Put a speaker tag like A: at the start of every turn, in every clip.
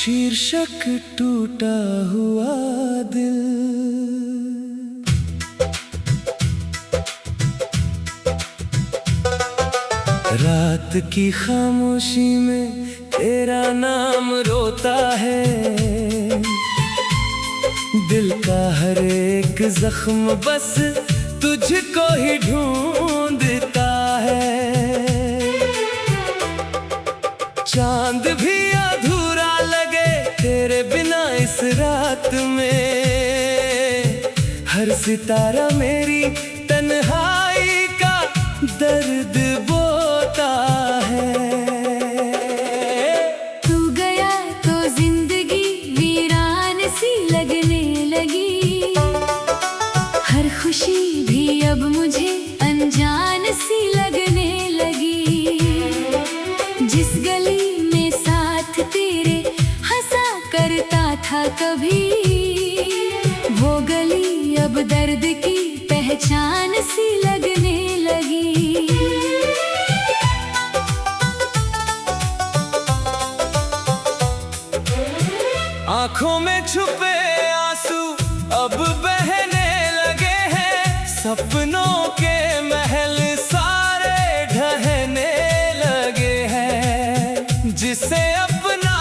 A: शीर्षक टूटा हुआ दिल। रात की खामोशी में तेरा नाम रोता है, दिल का हर एक जख्म बस तुझको ही ढूंढता है। चांद भी अधूरा लगे तेरे बिना इस रात में, हर सितारा मेरी तन्हाई का दर्द बोता है।
B: तू गया तो जिंदगी वीरान सी लगने लगी, हर खुशी भी अब मुझे अनजान सी लगने लगी। जिस गली में साथ तेरे हंसा करता था कभी, वो गली अब दर्द की पहचान सी लगने लगी।
A: आँखों में छुपे आंसू अब बहने लगे हैं, सपनों के महल सारे ढहने लगे हैं। जिसे अपना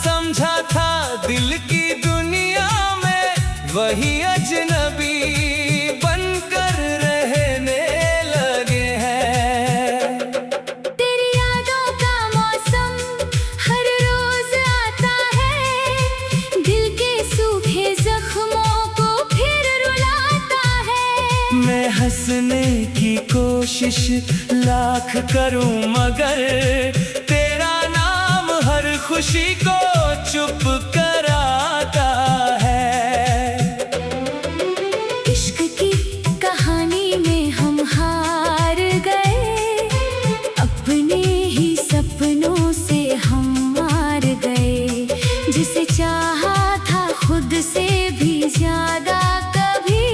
A: समझा था दिल की दुनिया में, वही अजनबी बनकर रहने लगे हैं।
B: तेरी यादों का मौसम हर रोज आता है, दिल के सूखे जख्मों को फिर रुलाता है।
A: मैं हंसने की कोशिश लाख करूं मगर तेरा नाम हर खुशी को चुप कराता है।
B: इश्क की कहानी में हम हार गए, अपने ही सपनों से हम मार गए। जिसे चाहा था खुद से भी ज्यादा कभी,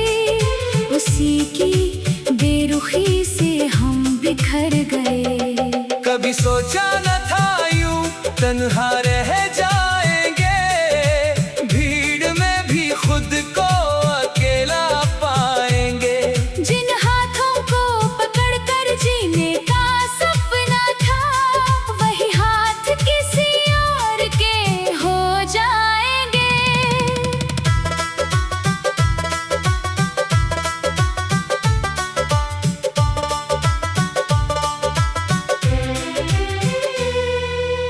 B: उसी की बेरुखी से हम बिखर गए।
A: कभी सोचा न था यूं तन्हा रह जाएंगे, भीड़ में भी खुद को अकेला पाएंगे।
B: जिन हाथों को पकड़कर जीने का सपना था, वही हाथ किसी और के हो जाएंगे।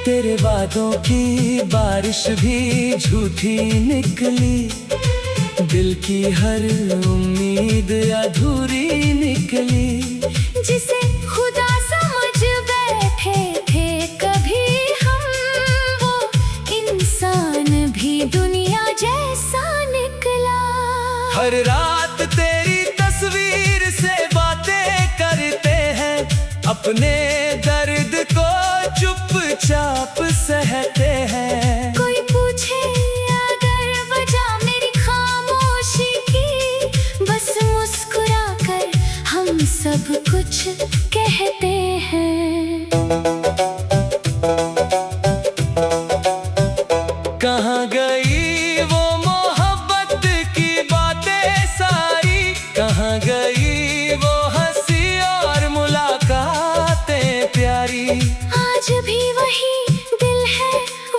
A: तेरे वादों की बारिश भी झूठी निकली, दिल की हर उम्मीद अधूरी निकली।
B: जिसे खुदा समझ बैठे थे कभी हम, वो इंसान भी दुनिया जैसा निकला।
A: हर रात तेरी तस्वीर से बातें करते हैं, अपने दर्द को चुपचाप सहते हैं।
B: कोई पूछे अगर वजह मेरी खामोशी की, बस मुस्कुरा कर हम सब कुछ कहते हैं।
A: कहाँ गई वो मोहब्बत की बातें सारी, कहाँ गई वो हंसी और मुलाकातें प्यारी।
B: आज भी वही दिल है,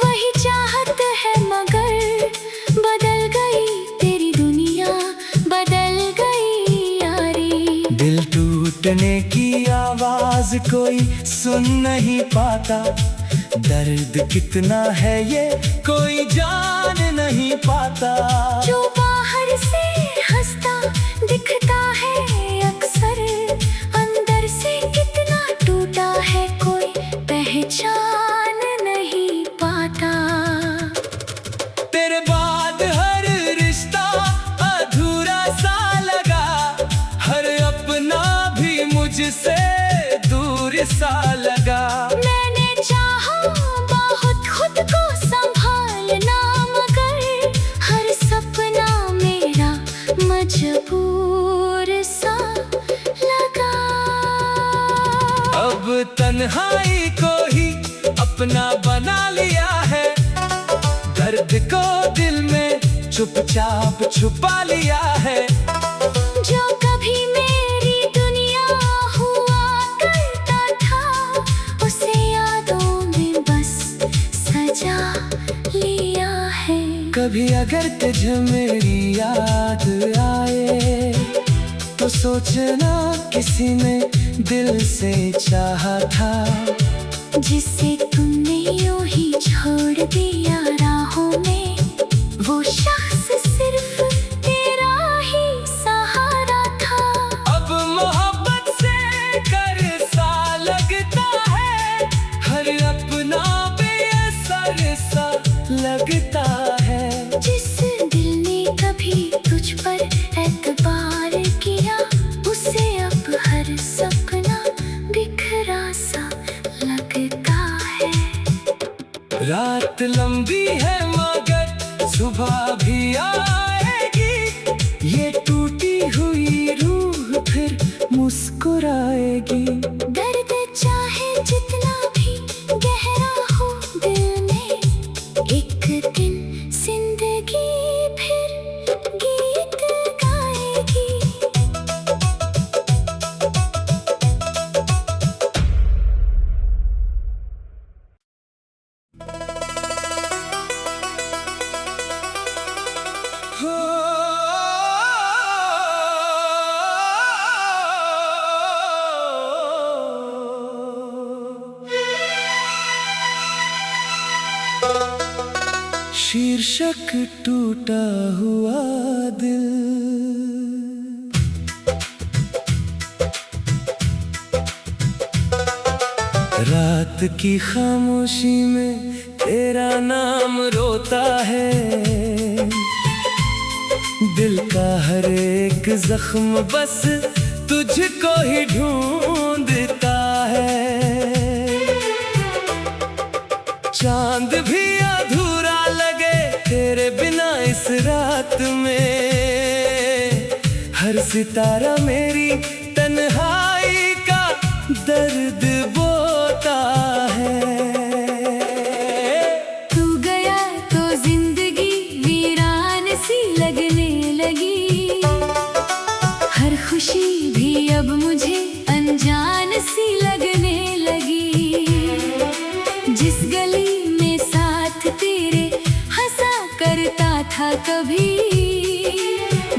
B: वही चाहत है, मगर बदल गई तेरी दुनिया, बदल गई यारी।
A: दिल टूटने की आवाज कोई सुन नहीं पाता, दर्द कितना है ये कोई जान नहीं पाता।
B: जो बाहर से हंसता दिखता है अक्सर, अंदर से कितना टूटा है कोई पहचान नहीं पाता।
A: तेरे बाद हर रिश्ता अधूरा सा लगा, हर अपना भी मुझसे दूर सा लगा।
B: मैंने चाहा बहुत खुद को संभालना, मगर हर सपना मेरा मजबूर सा लगा।
A: अब तन्हाई को ही अपना बना लिया है, चुपचाप छुपा लिया है।
B: जो कभी मेरी दुनिया हुआ करता था, उसे यादों में बस सजा लिया है।
A: कभी अगर तुझे मेरी याद आए तो सोचना किसी ने दिल से चाहा था,
B: जिसे तुमने यूं ही छोड़ दिया राहों में। वो शख्स सिर्फ तेरा ही सहारा था।
A: अब मोहब्बत से कर सा लगता है, हर अपना बेअसर सा लगता है।
B: जिस दिल ने कभी तुझ पर एतबार किया, उसे अब हर सपना बिखरा सा लगता है।
A: रात लंबी है मगर सुबह भी आएगी, ये टूटी हुई रूह फिर मुस्कुराएगी।
B: दर्द चाहे जितना भी गहरा हो दिल में, एक दिन जिंदगी फिर गीत गाएगी।
A: शीर्षक टूटा हुआ दिल। रात की खामोशी में तेरा नाम रोता है, दिल का हर एक जख्म बस तुझको ही ढूंढता है। चांद भी अधूरा लगे तेरे बिना इस रात में, हर सितारा मेरी तन्हाई का दर्द बोता है।
B: तू गया तो जिंदगी वीरान सी लगने लगी, हर खुशी भी अब मुझे अनजान सी लगने लगी। जिस गली में साथ तेरे हंसा करता था कभी,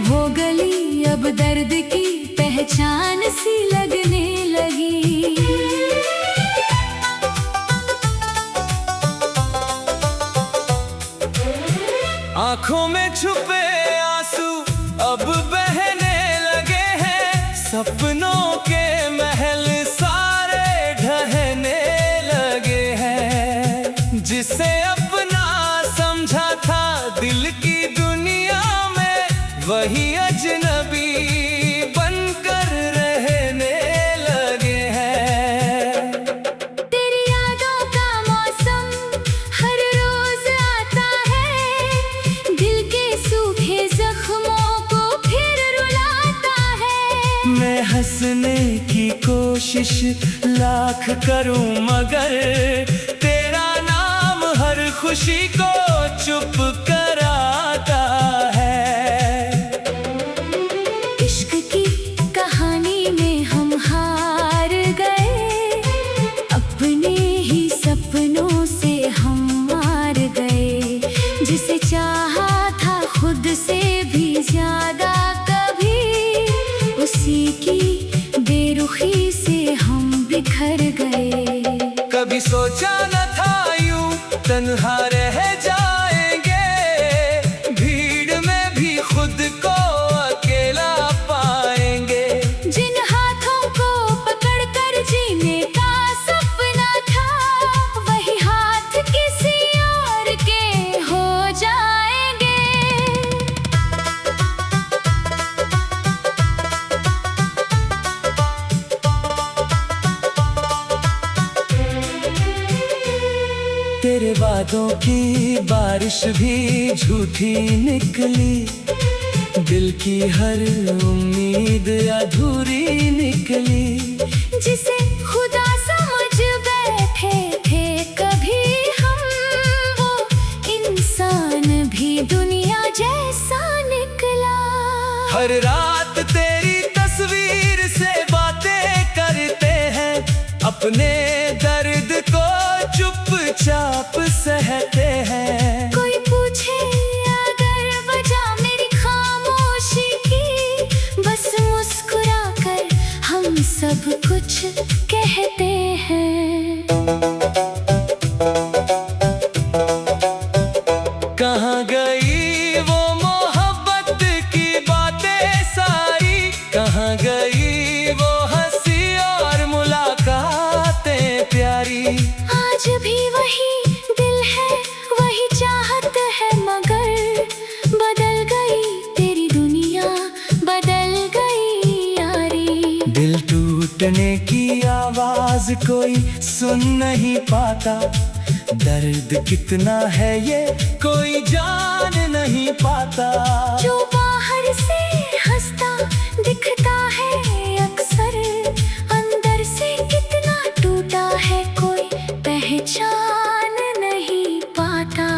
B: वो गली अब दर्द की पहचान सी लगने लगी।
A: आंखों में छुपे आंसू अब बहने लगे हैं, सपनों के महल सारे ढहने लगे हैं। जिसे अपना समझा था दिल की दुनिया में, वही अजनबी बनकर रहने लगे हैं।
B: तेरी यादों का मौसम हर रोज आता है, दिल के सूखे जख्मों को फिर रुलाता है।
A: मैं हंसने की कोशिश लाख करूं मगर तेरा नाम हर खुशी को चुप कराता है।
B: इश्क की कहानी में हम हार गए, अपने ही सपनों से हम मार गए। जिसे चाहा था खुद से भी ज्यादा कभी, उसी की बेरुखी से हम बिखर गए।
A: कभी सोचा न था यूं तन्हा रह जाएंगे, भीड़ में भी खुद को अकेला पाएंगे।
B: जिन हाथों को पकड़कर जीने का सपना था, वही हाथ किसी और के हो जाएंगे।
A: तेरे वादों की बारिश भी झूठी निकली, दिल की हर उम्मीद अधूरी निकली।
B: जिसे खुदा समझ बैठे थे कभी हम, वो इंसान भी दुनिया जैसा
A: हर रात तेरी तस्वीर से बातें करते हैं, अपने दर्द को चुपचाप सहते हैं।
B: कोई पूछे अगर वजह मेरी खामोशी की, बस मुस्कुरा कर हम सब कुछ कहते हैं।
A: कहाँ गई वो मोहब्बत की बातें सारी, कहाँ गई वो हंसी और मुलाकातें प्यारी।
B: आज भी वही दिल है, वही चाहत है, मगर बदल गई तेरी दुनिया, बदल गई यारी।
A: दिल टूटने की आवाज कोई सुन नहीं पाता, दर्द कितना है ये कोई जान नहीं पाता।
B: जो बाहर से हंसता दिखता है अक्सर, अंदर से कितना टूटा है कोई पहचान नहीं पाता।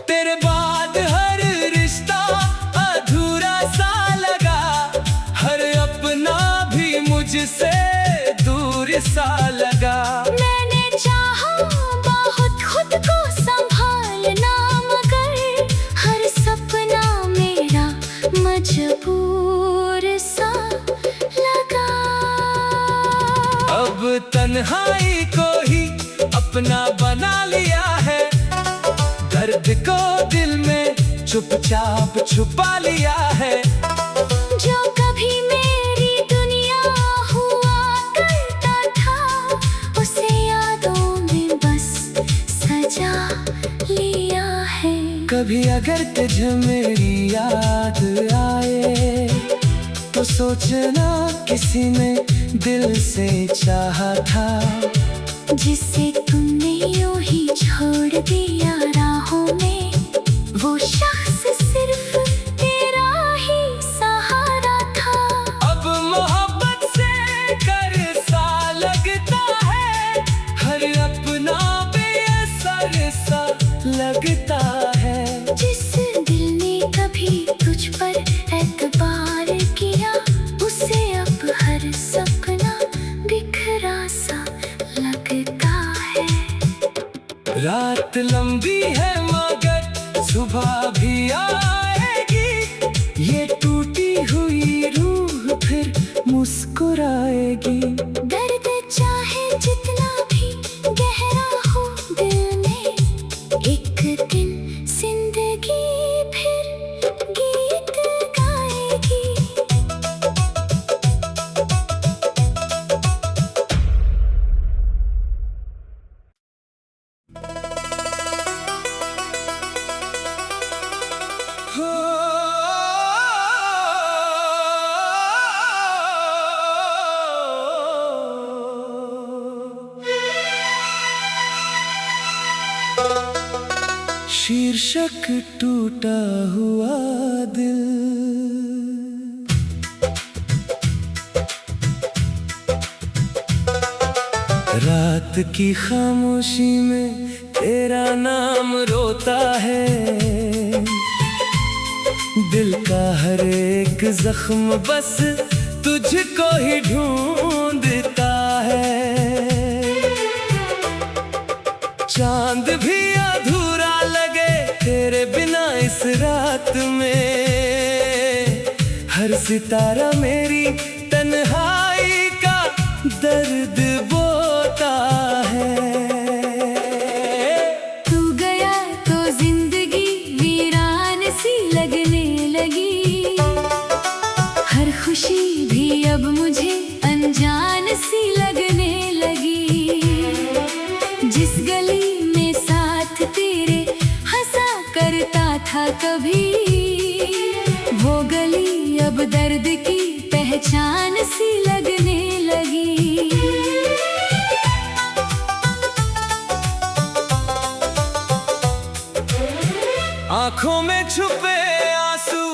A: तेरे बाद हर रिश्ता अधूरा सा लगा, हर अपना भी मुझसे दूर सा लगा।
B: मैंने चाहा बहुत खुद को संभालना, मगर हर सपना मेरा मजबूर सा लगा।
A: अब तन्हाई को ही अपना बना लिया है, दर्द को दिल में चुपचाप छुपा लिया है।
B: जो कभी मेरी दुनिया हुआ करता था, उसे यादों में बस सजा लिया है।
A: कभी अगर तुझे मेरी याद आए, तो सोचना किसी ने दिल से चाहा था,
B: जिसे तुमने यूं ही छोड़ दिया राहों में। वो शख्स सिर्फ तेरा ही सहारा था।
A: अब मोहब्बत से कर सा लगता है, हर अपना बेअसर सा लगता है।
B: जिस दिल ने कभी तुझ पर एतबार किया, उसे अब हर सपना बिखरा सा लगता है।
A: रात लंबी है मगर सुबह भी आएगी, ये टूटी हुई रूह फिर मुस्कुराएगी।
B: दर्द चाहे जितना भी गहरा हो दिल में, एक दिन जिंदगी फिर गीत गाएगी।
A: शीर्षक टूटा हुआ दिल। रात की खामोशी में तेरा नाम रोता है, दिल का हर एक जख्म बस तुझको ही ढूंढता है। चांद भी अधूरा लगे तेरे बिना इस रात में, हर सितारा मेरी तन्हाई का दर्द बोता है।
B: तू गया तो जिंदगी वीरान सी लगने लगी, हर खुशी भी अब मुझे अनजान सी लगने लगी। जिस गली में साथ तेरे हंसा करता था कभी, वो गली अब दर्द की पहचान सी लगने लगी।
A: आंखों में छुपे आंसू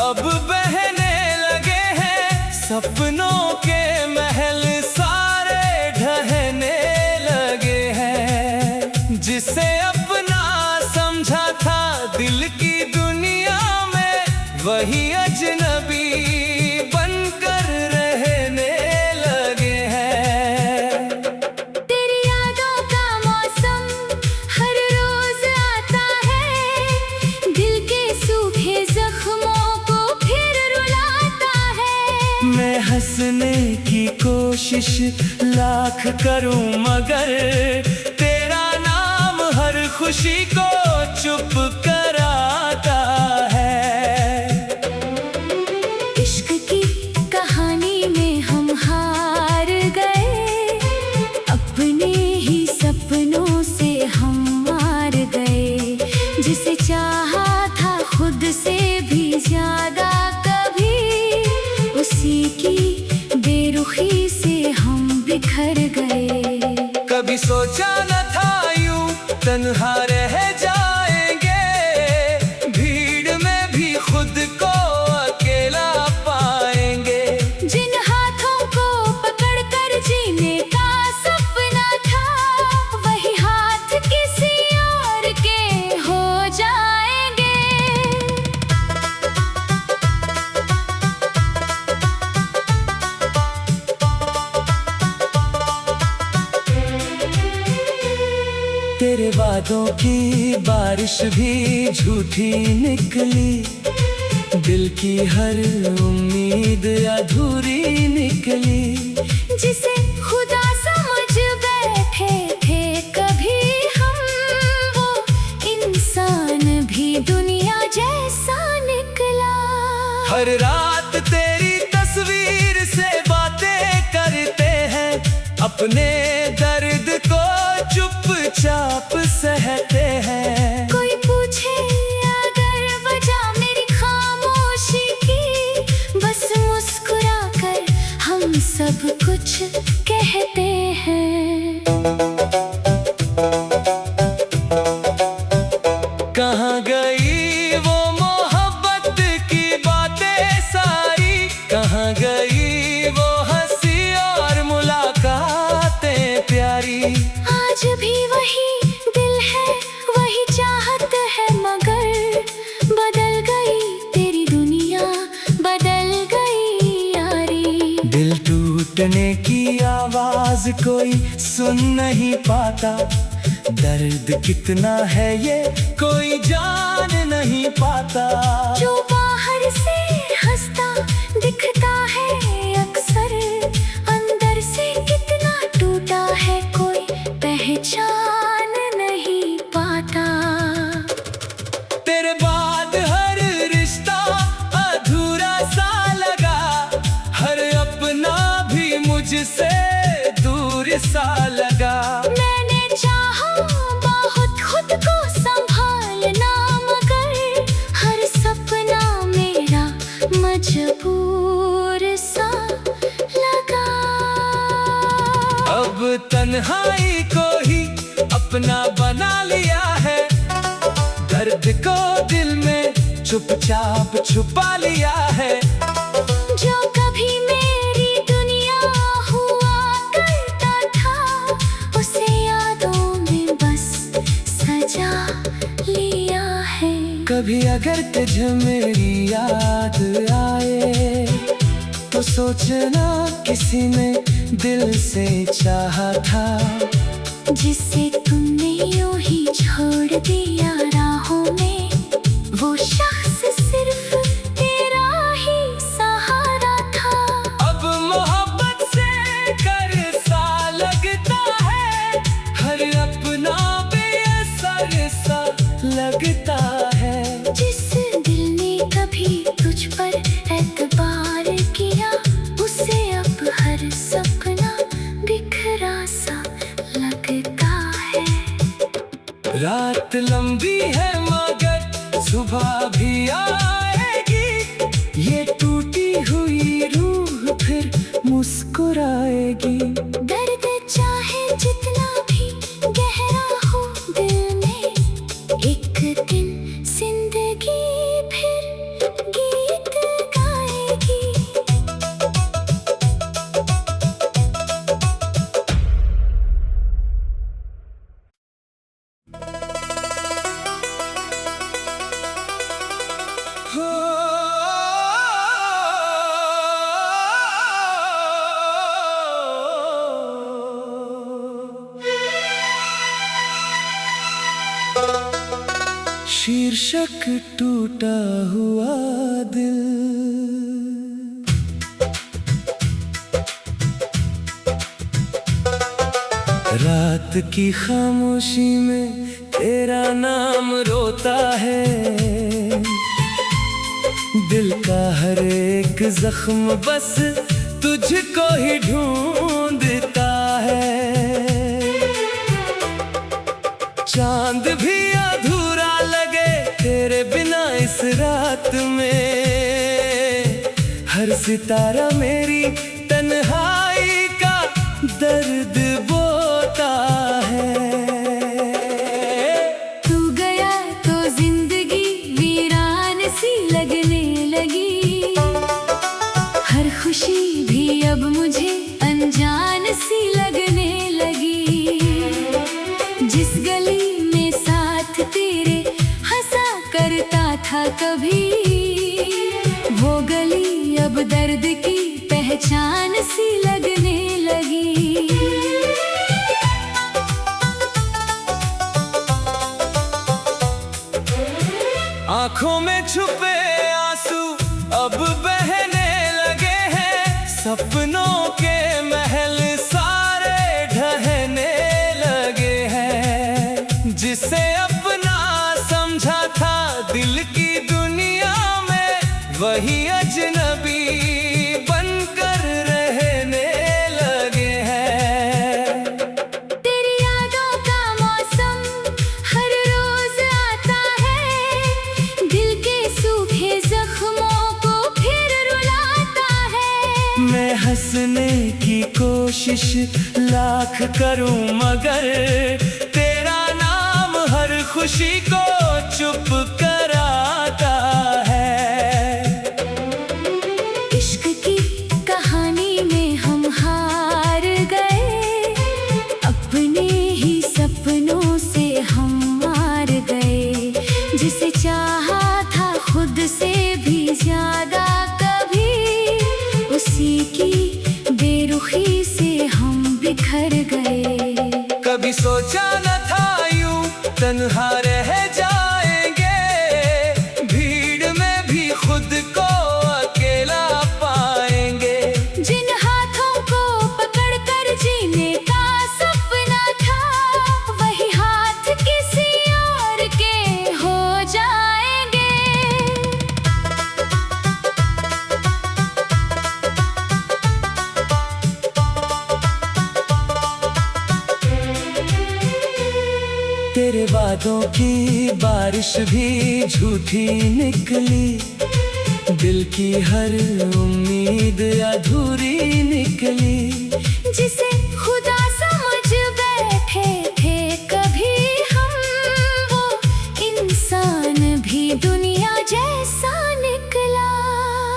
A: अब बहने लगे हैं, सपनों के महल सारे ढहने लगे हैं। जिसे अपना समझा था दिल की दुनिया में, वही अजनबी कोशिश लाख करूं मगर तेरा नाम हर खुशी को चुप कराता है।
B: इश्क की कहानी में हम हार गए, अपने ही सपनों से हम मार गए। जिसे चाहा था खुद से भी ज्यादा कभी, उसी की बेरुखी से हम बिखर गए।
A: कभी सोचा न था यूं तन्हा रह जाएंगे, भीड़ में भी खुद को अकेला पाएंगे।
B: जिन हाथों को पकड़कर जीने का सपना था, वही हाथ किसी और के हो जाएंगे।
A: तेरे वादों की बारिश भी झूठी निकली, दिल की हर उम्मीद अधूरी निकली।
B: जिसे खुदा समझ बैठे थे कभी हम, वो इंसान भी दुनिया जैसा निकला।
A: हर रात तेरी तस्वीर से बातें करते हैं, अपने दर्द को चुपचाप सहते हैं।
B: कोई पूछे अगर वजह मेरी खामोशी की, बस मुस्कुरा कर हम सब कुछ कहते हैं।
A: कहाँ गई वो मोहब्बत की बातें सारी, कहाँ गई वो हंसी और मुलाकातें प्यारी।
B: आज भी वही दिल है, वही चाहत है, मगर बदल गई तेरी दुनिया, बदल गई यारी।
A: दिल टूटने की आवाज कोई सुन नहीं पाता, दर्द कितना है ये कोई जान नहीं पाता।
B: जो बाहर से हंसता दिखता है अक्सर, अंदर से कितना टूटा है कोई पहचान नहीं पाता।
A: तेरे बाद हर रिश्ता अधूरा सा लगा, हर अपना भी मुझसे दूर सा लगा।
B: मैंने चाहा बहुत खुद को संभालना, मगर हर सपना मेरा मजबूर सा लगा।
A: अब तन्हाई को ही अपना बना लिया है, दर्द को दिल में चुपचाप छुपा लिया है।
B: जो कभी मेरी दुनिया हुआ करता था, उसे यादों में बस सजा लिया है।
A: कभी अगर तुझे मेरी याद आए, तो सोचना किसी ने दिल से चाहा था,
B: जिसे तुमने यूं ही छोड़ दिया राहों में। वो शख्स सिर्फ तेरा ही सहारा था।
A: अब मोहब्बत से कर सा लगता है, हर अपना बेअसर सा लगता है।
B: जिस दिल ने कभी तुझ पर एतबार किया, उसे अब हर सपना बिखरा सा लगता है।
A: रात लंबी है मगर सुबह भी आएगी, ये टूटी हुई रूह फिर मुस्कुराएगी।
B: दर्द चाहे जितना भी गहरा हो दिल में, एक दिन जिंदगी फिर गीत गाएगी।
A: शीर्षक टूटा हुआ दिल। की खामोशी में तेरा नाम रोता है, दिल का हर एक जख्म बस तुझको ही ढूंढता है। चांद भी अधूरा लगे तेरे बिना इस रात में, हर सितारा मेरी तन्हाई का दर्द बोता है।
B: तू गया तो जिंदगी वीरान सी लगने लगी, हर खुशी भी अब मुझे अनजान सी लगने लगी। जिस गली में साथ तेरे हंसा करता था कभी, वो गली अब दर्द की पहचान सी लगने लगी।
A: आंखों में छुपे आंसू अब बहने लगे हैं, सपनों के महल सारे ढहने लगे हैं। जिसे अपना समझा था दिल की दुनिया में, वही अजनबी बनकर रहने लगे हैं।
B: तेरी यादों का मौसम हर रोज आता है, दिल के सूखे जख्मों को फिर रुलाता है।
A: मैं हंसने की कोशिश लाख करूं मगर तेरा नाम हर खुशी को चुप कराता है।
B: इश्क की कहानी में हम हार गए, अपने ही सपनों से हम मार गए। जिसे चाहा था खुद से भी ज्यादा कभी, उसी की बेरुखी से हम बिखर गए।
A: कभी सोचा न था यूं तन्हा रह जाएंगे, भीड़ में भी खुद को अकेला पाएंगे।
B: जिन हाथों को पकड़कर जीने का सपना था, वही हाथ किसी और के हो जाएंगे।
A: तेरे वादों की बारिश भी झूठी निकली, दिल की हर उम्मीद अधूरी निकली।
B: जिसे खुदा समझ बैठे थे कभी हम, वो इंसान भी दुनिया जैसा निकला।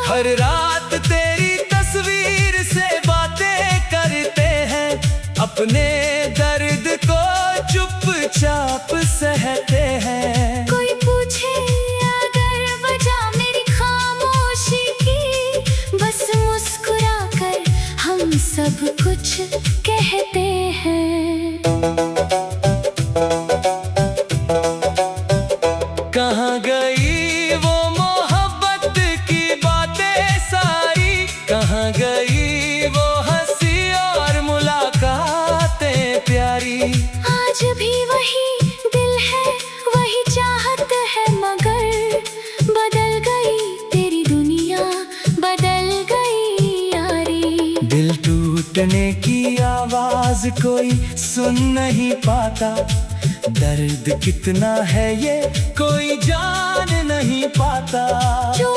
A: हर रात तेरी तस्वीर से बातें करते हैं, अपने दर्द को चुपचाप सहते हैं।
B: कोई पूछे अगर वजह मेरी खामोशी की, बस मुस्कुरा कर हम सब कुछ कहते हैं।
A: कहाँ गई वो मोहब्बत की बातें सारी, कहाँ गई वो हंसी और मुलाकातें प्यारी।
B: आज भी वही दिल है, वही चाहत है, मगर बदल गई तेरी दुनिया, बदल गई यारी।
A: दिल टूटने की आवाज कोई सुन नहीं पाता, दर्द कितना है ये कोई जान नहीं पाता।
B: जो